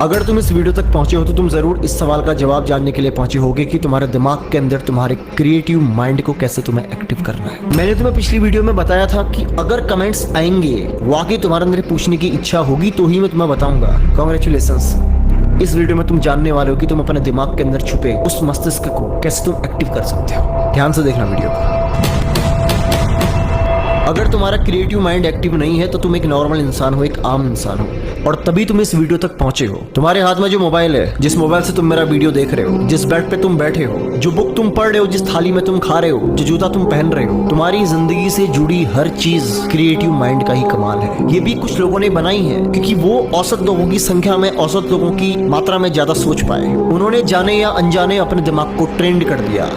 अगर तुम इस वीडियो तक पहुंचे हो तो तुम जरूर इस सवाल का जवाब जानने के लिए पहुंचे होगे कि तुम्हारे दिमाग के अंदर तुम्हारे क्रिएटिव माइंड को कैसे तुम्हें एक्टिव करना है। मैंने तुम्हें पिछली वीडियो में बताया था कि अगर कमेंट्स आएंगे, वाकई तुम्हारे अंदर पूछने की इच्छा होगी तो ही मैं तुम्हें बताऊंगा। कांग्रेचुलेशंस, इस वीडियो में तुम जानने वाले हो कि तुम अपने दिमाग के अंदर छुपे उस मस्तिष्क को कैसे तुम एक्टिव कर सकते हो। ध्यान से देखना वीडियो को। अगर तुम्हारा क्रिएटिव माइंड एक्टिव नहीं है तो तुम एक नॉर्मल इंसान हो, एक आम इंसान हो, और तभी तुम इस वीडियो तक पहुंचे हो। तुम्हारे हाथ में जो मोबाइल है, जिस मोबाइल से तुम मेरा वीडियो देख रहे हो, जिस बेड पे तुम बैठे हो, जो बुक तुम पढ़ रहे हो, जिस थाली में तुम खा रहे हो, जो जूता तुम पहन रहे हो, तुम्हारी जिंदगी से जुड़ी हर चीज क्रिएटिव माइंड का ही कमाल है। ये भी कुछ लोगों ने बनाई है क्योंकि वो औसत लोगों की संख्या में, औसत लोगों की मात्रा में ज्यादा सोच पाए। उन्होंने जाने या अनजाने अपने दिमाग को ट्रेंड कर दिया।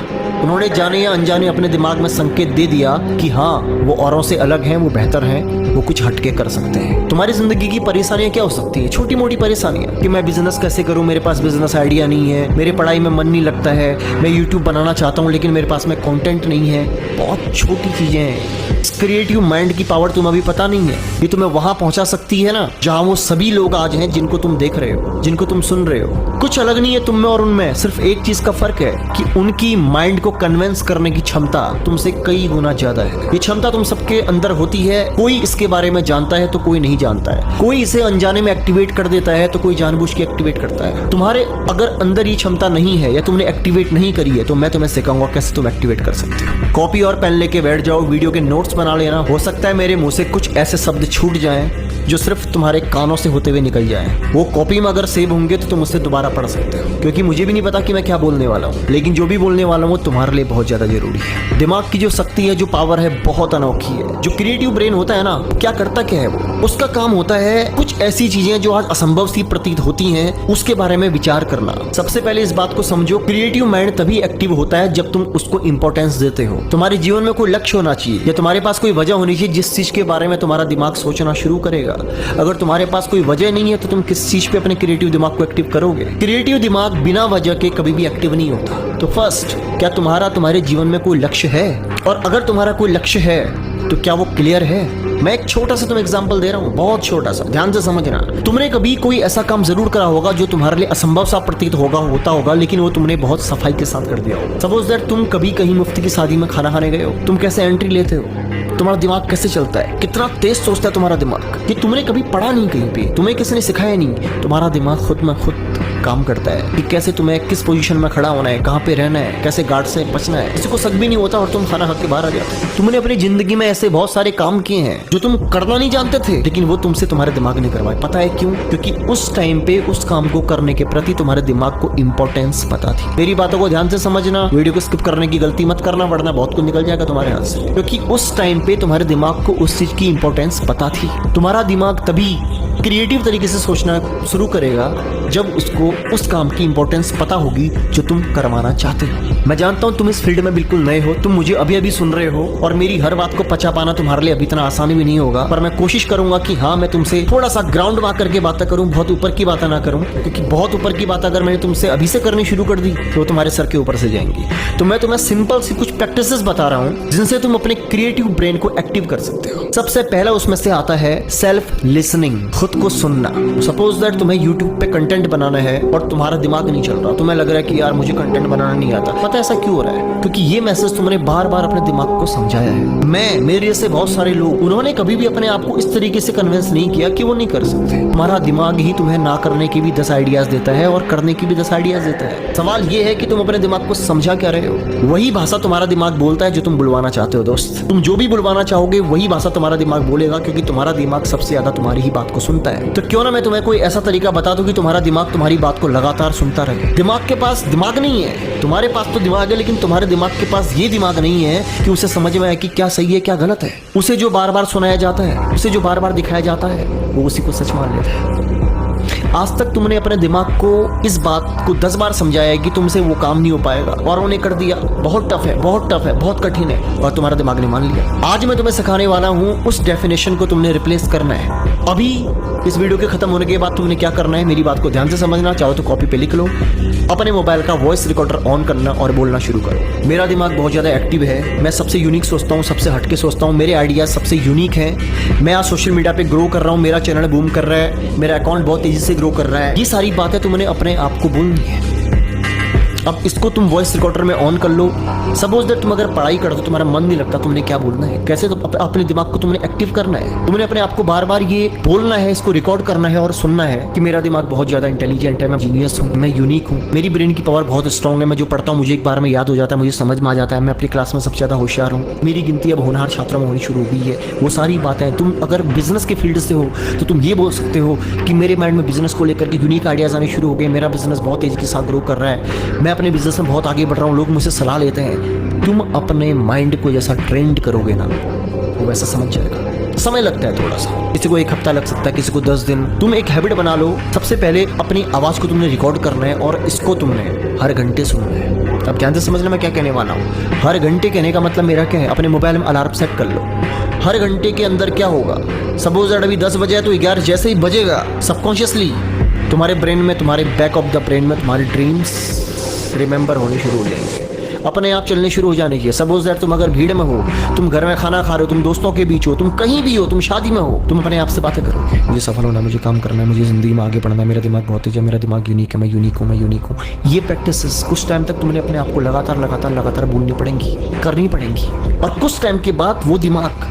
उन्होंने जाने या अनजाने अपने दिमाग में संकेत दे दिया कि हाँ, वो औरों से अलग हैं, वो बेहतर हैं, वो कुछ हटके कर सकते हैं। तुम्हारी जिंदगी की परेशानियां क्या हो सकती है? छोटी मोटी परेशानियां कि मैं बिजनेस कैसे करूं, मेरे पास बिजनेस आइडिया नहीं है, मेरे पढ़ाई में मन नहीं लगता है, मैं यूट्यूब बनाना चाहता हूं लेकिन मेरे पास में कंटेंट नहीं है। बहुत छोटी चीजें हैं। क्रिएटिव माइंड की पावर तुम्हें अभी पता नहीं है। ये तुम्हें वहां पहुंचा सकती है ना जहां वो सभी लोग आज हैं जिनको तुम देख रहे हो, जिनको तुम सुन रहे हो। कुछ अलग नहीं है तुम में और उनमें, सिर्फ एक चीज का फर्क है कि उनकी माइंड को कन्विंस करने की क्षमता तुमसे कई गुना ज्यादा है। ये क्षमता तुम सबके अंदर होती है। कोई इसके बारे में जानता है तो कोई नहीं जानता है। कोई इसे अनजाने में एक्टिवेट कर देता है तो कोई जानबूझ के एक्टिवेट करता है। तुम्हारे अगर अंदर ये क्षमता नहीं है या तुमने एक्टिवेट नहीं करी है तो मैं तुम्हें सिखाऊंगा कैसे तुम एक्टिवेट कर सकते हो। कॉपी और पेन लेके बैठ जाओ, वीडियो के नोट्स बना लेना। हो सकता है मेरे मुंह से कुछ ऐसे शब्द छूट जाएं जो सिर्फ तुम्हारे कानों से होते हुए निकल जाएं। वो कॉपी में अगर सेव होंगे तो तुम उससे दोबारा पढ़ सकते हो, क्योंकि मुझे भी नहीं पता कि मैं क्या बोलने वाला हूँ, लेकिन जो भी बोलने वाला हूँ तुम्हारे लिए बहुत ज्यादा जरूरी है। दिमाग की जो शक्ति है, जो पावर है, बहुत अनोखी है। जो क्रिएटिव ब्रेन होता है ना, क्या करता क्या है वो? उसका काम होता है कुछ ऐसी चीजें जो आज असंभव सी प्रतीत होती हैं, उसके बारे में विचार करना। सबसे पहले इस बात को समझो, क्रिएटिव माइंड तभी एक्टिव होता है जब तुम उसको इंपॉर्टेंस देते हो। तुम्हारे जीवन में कोई लक्ष्य होना चाहिए या तुम्हारे पास कोई वजह होनी चाहिए जिस चीज के बारे में तुम्हारा दिमाग सोचना शुरू करेगा। अगर तुम्हारे पास कोई वजह नहीं है तो तुम किस चीज पे अपने क्रिएटिव दिमाग को एक्टिव करोगे? क्रिएटिव दिमाग बिना वजह के कभी भी एक्टिव नहीं होता। तो फर्स्ट, क्या तुम्हारे जीवन में कोई लक्ष्य है? और अगर तुम्हारा कोई लक्ष्य है तो क्या वो क्लियर है? मैं एक छोटा सा तुम्हें एग्जांपल दे रहा हूँ, बहुत छोटा सा, ध्यान से समझना। तुमने कभी कोई ऐसा काम जरूर करा होगा जो तुम्हारे लिए असंभव सा प्रतीत होता होगा, लेकिन वो तुमने बहुत सफाई के साथ कर दिया होगा। सपोज दैट तुम कभी कहीं मुफ्ती की शादी में खाना खाने गए हो। तुम कैसे एंट्री लेते हो? तुम्हारा दिमाग कैसे चलता है? कितना तेज सोचता है तुम्हारा दिमाग? कि तुमने कभी पढ़ा नहीं कहीं पे, तुम्हें किसी ने सिखाया नहीं, तुम्हारा दिमाग खुद में खुद काम करता है कि कैसे तुम्हें किस पोजीशन में खड़ा होना है, कहाँ पे रहना है, कैसे गार्ड से बचना है। किसी को शक भी नहीं होता और तुम खाना खा के बाहर आ जाते हो। तुमने अपनी जिंदगी में ऐसे बहुत सारे काम किए हैं जो तुम करना नहीं जानते थे, लेकिन वो तुमसे तुम्हारे दिमाग ने करवाए। पता है क्यों? क्योंकि उस टाइम पे उस काम को करने के प्रति तुम्हारे दिमाग को इंपॉर्टेंस पता थी। मेरी बातों को ध्यान से समझना, वीडियो को स्किप करने की गलती मत करना, वरना बहुत कुछ निकल जाएगा तुम्हारे हाथ से। क्योंकि उस टाइम पे तुम्हारे दिमाग को उस चीज की इंपॉर्टेंस पता थी। तुम्हारा दिमाग तभी क्रिएटिव तरीके से सोचना शुरू करेगा जब उसको उस काम की इंपॉर्टेंस पता होगी जो तुम करवाना चाहते हो। मैं जानता हूं तुम इस फील्ड में बिल्कुल नए हो, तुम मुझे अभी अभी सुन रहे हो और मेरी हर बात को पचा पाना तुम्हारे लिए अभी इतना आसानी भी नहीं होगा, पर मैं कोशिश करूंगा कि हाँ, मैं तुमसे थोड़ा सा ग्राउंड वॉक करके बातें करूं, बहुत ऊपर की बातें ना करूं, क्योंकि बहुत ऊपर की बात अगर मैंने तुमसे अभी से करनी शुरू कर दी तो तुम्हारे सर के ऊपर से जाएंगी। तो मैं तुम्हें सिंपल सी कुछ प्रैक्टिसेस बता रहा हूं जिनसे तुम अपने क्रिएटिव ब्रेन को एक्टिव कर सकते हो। सबसे पहला उसमें से आता है सेल्फ लिसनिंग, खुद को सुनना। सपोज दैट तुम्हें YouTube पे कंटेंट बनाना है और तुम्हारा दिमाग नहीं चल रहा, तुम्हें लग रहा है कि यार मुझे कंटेंट बनाना नहीं आता। पता है ऐसा क्यों हो रहा है? क्योंकि ये मैसेज तुमने बार बार अपने दिमाग को समझाया है। मेरे जैसे बहुत सारे लोग, उन्होंने कभी भी अपने आप को इस तरीके से कन्विंस नहीं किया कि वो नहीं कर सकते। तुम्हारा दिमाग ही तुम्हें ना करने की भी 10 आइडियाज देता है और करने की भी 10 आइडियाज देता है। सवाल ये है कि तुम अपने दिमाग को समझा क्या रहे हो? वही भाषा तुम्हारा दिमाग बोलता है जो तुम बुलवाना चाहते हो। दोस्त, तुम जो भी बुलवाना चाहोगे वही भाषा तुम्हारा दिमाग बोलेगा, क्योंकि तुम्हारा दिमाग सबसे ज्यादा तुम्हारी ही बात को सुनता है। तो क्यों ना मैं तुम्हें कोई ऐसा तरीका बता दूं कि तुम्हारा दिमाग तुम्हारी बात को लगातार सुनता रहे। दिमाग के पास दिमाग नहीं है, तुम्हारे पास तो दिमाग है, लेकिन तुम्हारे दिमाग के पास ये दिमाग नहीं है कि उसे समझ में आए कि क्या सही है क्या गलत है। उसे जो बार बार सुनाया जाता है, उसे जो बार बार दिखाया जाता है, वो उसी को सच मान लेता है। आज तक तुमने अपने दिमाग को इस बात को 10 बार समझाया है कि तुमसे वो काम नहीं हो पाएगा और उन्होंने कर दिया, बहुत टफ है, बहुत टफ है, बहुत कठिन है, और तुम्हारा दिमाग ने मान लिया। आज मैं तुम्हें सिखाने वाला हूँ उस डेफिनेशन को तुमने रिप्लेस करना है। अभी इस वीडियो के खत्म होने के बाद तुमने क्या करना है, मेरी बात को ध्यान से समझना। चाहो तो कॉपी पे लिख लो, अपने मोबाइल का वॉइस रिकॉर्डर ऑन करना और बोलना शुरू करो। मेरा दिमाग बहुत ज़्यादा एक्टिव है, मैं सबसे यूनिक सोचता हूँ, सबसे हटके सोचता हूँ, मेरे आइडियाज सबसे यूनिक हैं। मैं आज सोशल मीडिया पे ग्रो कर रहा हूँ, मेरा चैनल बूम कर रहा है, मेरा अकाउंट बहुत तेज़ी से ग्रो कर रहा है, ये सारी बातें तुमने अपने आप को बोलनी है। अब इसको तुम वॉइस रिकॉर्डर में ऑन कर लो। सपोज दैट तुम अगर पढ़ाई करते हो, तुम्हारा मन नहीं लगता, तुमने क्या बोलना है, कैसे तो अपने दिमाग को तुमने एक्टिव करना है। तुमने अपने आप को बार बार ये बोलना है, इसको रिकॉर्ड करना है और सुनना है कि मेरा दिमाग बहुत ज्यादा इंटेलिजेंट है, मैं जीनियस हूँ, मैं यूनिक हूँ, मेरी ब्रेन की पावर बहुत स्ट्रांग है, मैं जो पढ़ता हूँ मुझे एक बार में याद हो जाता है, मुझे समझ में आ जाता है, मैं अपनी क्लास में सबसे ज्यादा होशियार हूँ, मेरी गिनती अब होनहार छात्रों में होनी शुरू हो गई है। वो सारी बातें तुम अगर बिजनेस के फील्ड से हो तो तुम ये बोल सकते हो कि मेरे माइंड में बिजनेस को लेकर के यूनिक आइडियाज आने शुरू हो गए, मेरा बिजनेस बहुत तेजी के साथ ग्रो कर रहा है, मैं अपने बिजनेस में बहुत आगे बढ़ रहा हूँ, लोग मुझसे सलाह लेते हैं। तुम अपने माइंड को जैसा ट्रेंड करोगे ना, वो वैसा समझ जाएगा। समय लगता है थोड़ा सा, किसी को 1 हफ्ता लग सकता है, किसी को 10 दिन। तुम एक हैबिट बना लो, सबसे पहले अपनी आवाज को तुमने रिकॉर्ड करना है और इसको तुमने हर घंटे सुनना है। अब ध्यान से समझना मैं क्या कहने वाला हूँ। हर घंटे कहने का मतलब मेरा क्या है, अपने मोबाइल में अलार्म सेट कर लो। हर घंटे के अंदर क्या होगा, सपोज अभी 10 बजे है तो 11 जैसे ही बजेगा, सबकॉन्शियसली तुम्हारे ब्रेन में, तुम्हारे बैक ऑफ द ब्रेन में तुम्हारे ड्रीम्स रिमेंबर होने शुरू हो जाएंगे, अपने आप चलने शुरू हो जाने की। सपोज दैट तुम अगर भीड़ में हो, तुम घर में खाना खा रहे हो, तुम दोस्तों के बीच हो, तुम कहीं भी हो, तुम शादी में हो, तुम अपने आप से बातें करोगे, मुझे सफल होना, मुझे काम करना है, मुझे जिंदगी में आगे बढ़ना है, मेरा दिमाग बहुत तेज है, मेरा दिमाग यूनिक है, मैं यूनिक हूँ, मैं यूनिक हूँ। ये प्रैक्टिस कुछ टाइम तक तुमने अपने आप को लगातार बोलनी पड़ेंगी, करनी पड़ेंगी। और कुछ टाइम के बाद वो दिमाग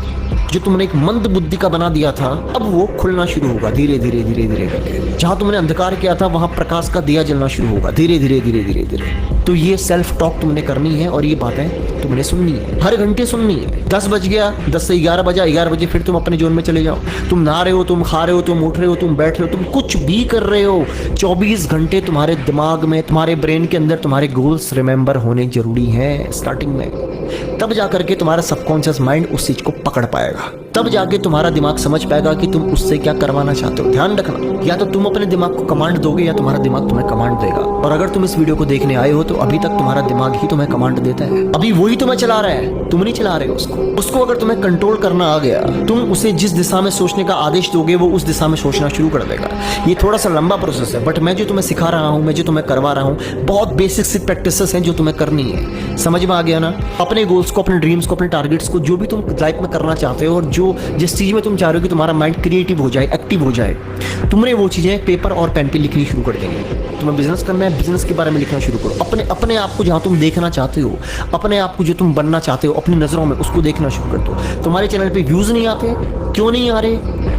जो तुमने एक मंद बुद्धि का बना दिया था, अब वो खुलना शुरू होगा धीरे धीरे करके। जहां तुमने अंधकार किया था वहां प्रकाश का दिया जलना शुरू होगा धीरे धीरे। तो ये सेल्फ टॉक तुमने करनी है और ये बातें तुमने सुननी है, हर घंटे सुननी है। 10 बज गया, 10 से 11 बजा, 11 बजे फिर तुम अपने जोन में चले जाओ। तुम नहा रहे हो, तुम खा रहे हो, तुम उठ रहे हो, तुम बैठ रहे हो, तुम कुछ भी कर रहे हो, 24 घंटे तुम्हारे दिमाग में, तुम्हारे ब्रेन के अंदर तुम्हारे गोल्स रिमेंबर होने जरूरी है स्टार्टिंग में। तब जाकर के तुम्हारा सबकॉन्शियस माइंड उस चीज को पकड़ पाएगा, तब जाके तुम्हारा दिमाग समझ पाएगा कि तुम उससे क्या करवाना चाहते हो। ध्यान रखना, या तो तुम अपने दिमाग को कमांड दोगे या तुम्हारा दिमाग तुम्हें कमांड देगा। और अगर तुम इस वीडियो को देखने आए हो तो अभी तक तुम्हारा दिमाग ही तुम्हें कमांड देता है, अभी वही तुम्हें चला रहा है, तुम नहीं चला रहे हो उसको अगर तुम्हें कंट्रोल करना आ गया, तुम उसे जिस दिशा में सोचने का आदेश दोगे वो उस दिशा में सोचना शुरू कर देगा। ये थोड़ा सा लंबा प्रोसेस है, बट मैं जो तुम्हें सिखा रहा हूँ, मैं जो तुम्हें करवा रहा हूँ, बहुत बेसिक सी प्रैक्टिसेस हैं जो तुम्हें करनी है। समझ में आ गया ना? अपने गोल्स को, अपने ड्रीम्स को, अपने टारगेट्स को, जो भी तुम लाइफ में करना चाहते हो और जो जिस चीज में तुम चाह रहे हो कि तुम्हारा माइंड क्रिएटिव हो जाए, एक्टिव हो जाए, तुमने वो चीजें पेपर और पेन पे लिखनी शुरू कर देंगे। तुम्हें बिजनेस करना है, बिजनेस के बारे में लिखना शुरू करो। अपने आप को जहां तुम देखना चाहते हो, अपने आप को जो तुम बनना चाहते हो अपनी नजरों में, उसको देखना शुरू कर दो। तुम्हारे चैनल पे व्यूज नहीं आते, क्यों नहीं आ रहे,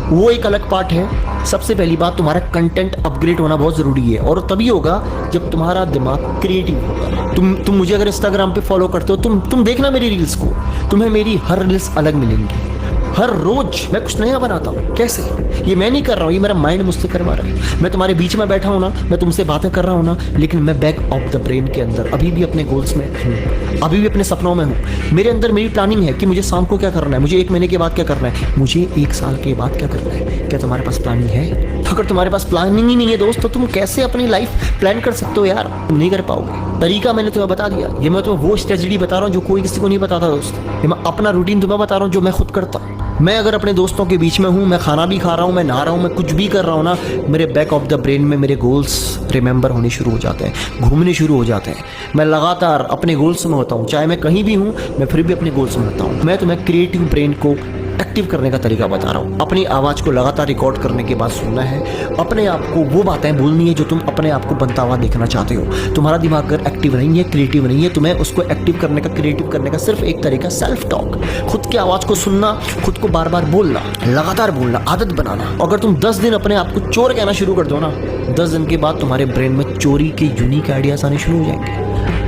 वो एक अलग पार्ट है। सबसे पहली बात, तुम्हारा कंटेंट अपग्रेड होना बहुत जरूरी है और तभी होगा जब तुम्हारा दिमाग क्रिएटिव होगा। तुम मुझे अगर इंस्टाग्राम पे फॉलो करते हो, तुम देखना मेरी रील्स को, तुम्हें मेरी हर रील्स अलग मिलेंगी। हर रोज मैं कुछ नया बनाता हूँ। कैसे? ये मैं नहीं कर रहा हूँ, ये मेरा माइंड मुझसे करवा रहा है। मैं तुम्हारे बीच में बैठा हूँ ना, मैं तुमसे बातें कर रहा हूँ ना, लेकिन मैं बैक ऑफ द ब्रेन के अंदर अभी भी अपने गोल्स में हूँ, अभी भी अपने सपनों में हूँ। मेरे अंदर मेरी प्लानिंग है कि मुझे शाम को क्या करना है, मुझे 1 महीने के बाद क्या करना है, मुझे 1 साल के बाद क्या करना है। क्या तुम्हारे पास प्लानिंग है? अगर तुम्हारे पास प्लानिंग ही नहीं है दोस्त, तो तुम कैसे अपनी लाइफ प्लान कर सकते हो यार? तुम नहीं कर पाओगे। तरीका मैंने तुम्हें बता दिया, ये मैं तुम्हें वो स्ट्रेटजी बता रहा हूँ जो कोई किसी को नहीं बताता दोस्त। ये मैं अपना रूटीन तुम्हें बता रहा हूँ जो मैं खुद करता हूँ। मैं अगर अपने दोस्तों के बीच में हूँ, मैं खाना भी खा रहा हूँ, मैं नहा रहा हूँ, मैं कुछ भी कर रहा हूँ ना, मेरे बैक ऑफ द ब्रेन में मेरे गोल्स रिमेंबर होने शुरू हो जाते हैं, घूमने शुरू हो जाते हैं। मैं लगातार अपने गोल्स में होता हूँ, चाहे मैं कहीं भी हूँ, मैं फिर भी अपने गोल्स में होता हूँ। मैं तुम्हें क्रिएटिव ब्रेन को एक्टिव करने का तरीका बता रहा हूँ। अपनी आवाज़ को लगातार रिकॉर्ड करने के बाद सुनना है, अपने आप को वो बातें बोलनी है जो तुम अपने आप को बनता हुआ देखना चाहते हो। तुम्हारा दिमाग अगर एक्टिव नहीं है, क्रिएटिव नहीं है, तुम्हें उसको एक्टिव करने का, क्रिएटिव करने का सिर्फ एक तरीका, सेल्फ टॉक। खुद की आवाज़ को सुनना, खुद को बार बार बोलना, लगातार बोलना, आदत बनाना। अगर तुम 10 दिन अपने आप को चोर कहना शुरू कर दो ना, 10 दिन के बाद तुम्हारे ब्रेन में चोरी के यूनिक आइडियाज आने शुरू हो जाएंगे।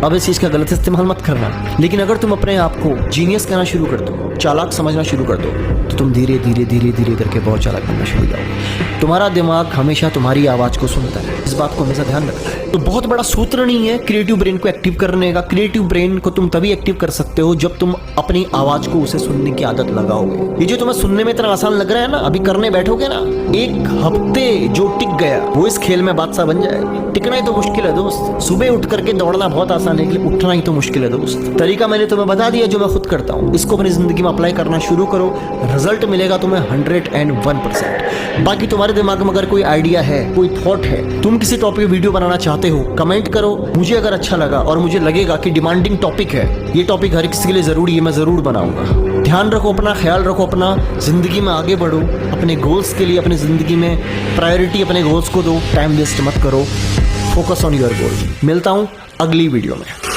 अब इस चीज का गलत इस्तेमाल मत करना, लेकिन अगर तुम अपने आप को जीनियस कहना शुरू कर दो, चालाक समझना शुरू कर दो, तो तुम धीरे धीरे करके बहुत चालाक बनना शुरू हो जाओगे। तुम्हारा दिमाग हमेशा तुम्हारी आवाज को सुनता है, इस बात को हमेशा ध्यान रखना है। तो बहुत बड़ा सूत्र नहीं है क्रिएटिव ब्रेन को एक्टिव करने का। क्रिएटिव ब्रेन को तुम तभी एक्टिव कर सकते हो जब तुम अपनी आवाज को उसे सुनने की आदत लगाओगे। ये जो तुम्हें सुनने में इतना आसान लग रहा है ना, अभी करने बैठोगे ना, 1 हफ्ते जो टिक गया वो इस खेल में बादशाह बन जाएगा। टिकना ही तो मुश्किल है दोस्त। सुबह उठ करके दौड़ना बहुत आसान है, लेकिन उठना ही तो मुश्किल है दोस्त। तरीका मैंने तुम्हें बता दिया जो मैं खुद करता हूँ, इसको अपनी जिंदगी में अप्लाई करना शुरू करो, रिजल्ट मिलेगा तुम्हें 101%। बाकी तुम्हारे दिमाग में अगर कोई आइडिया है, कोई थॉट है, तुम किसी टॉपिक पे वीडियो बनाना चाहते हो, कमेंट करो। मुझे अगर अच्छा लगा और मुझे लगेगा कि डिमांडिंग टॉपिक है, ये टॉपिक हर किसी के लिए जरूरी है, मैं जरूर बनाऊंगा। ध्यान रखो अपना, ख्याल रखो अपना, ज़िंदगी में आगे बढ़ो, अपने गोल्स के लिए अपनी ज़िंदगी में प्रायोरिटी अपने गोल्स को दो, टाइम वेस्ट मत करो, फोकस ऑन योर गोल। मिलता हूँ अगली वीडियो में।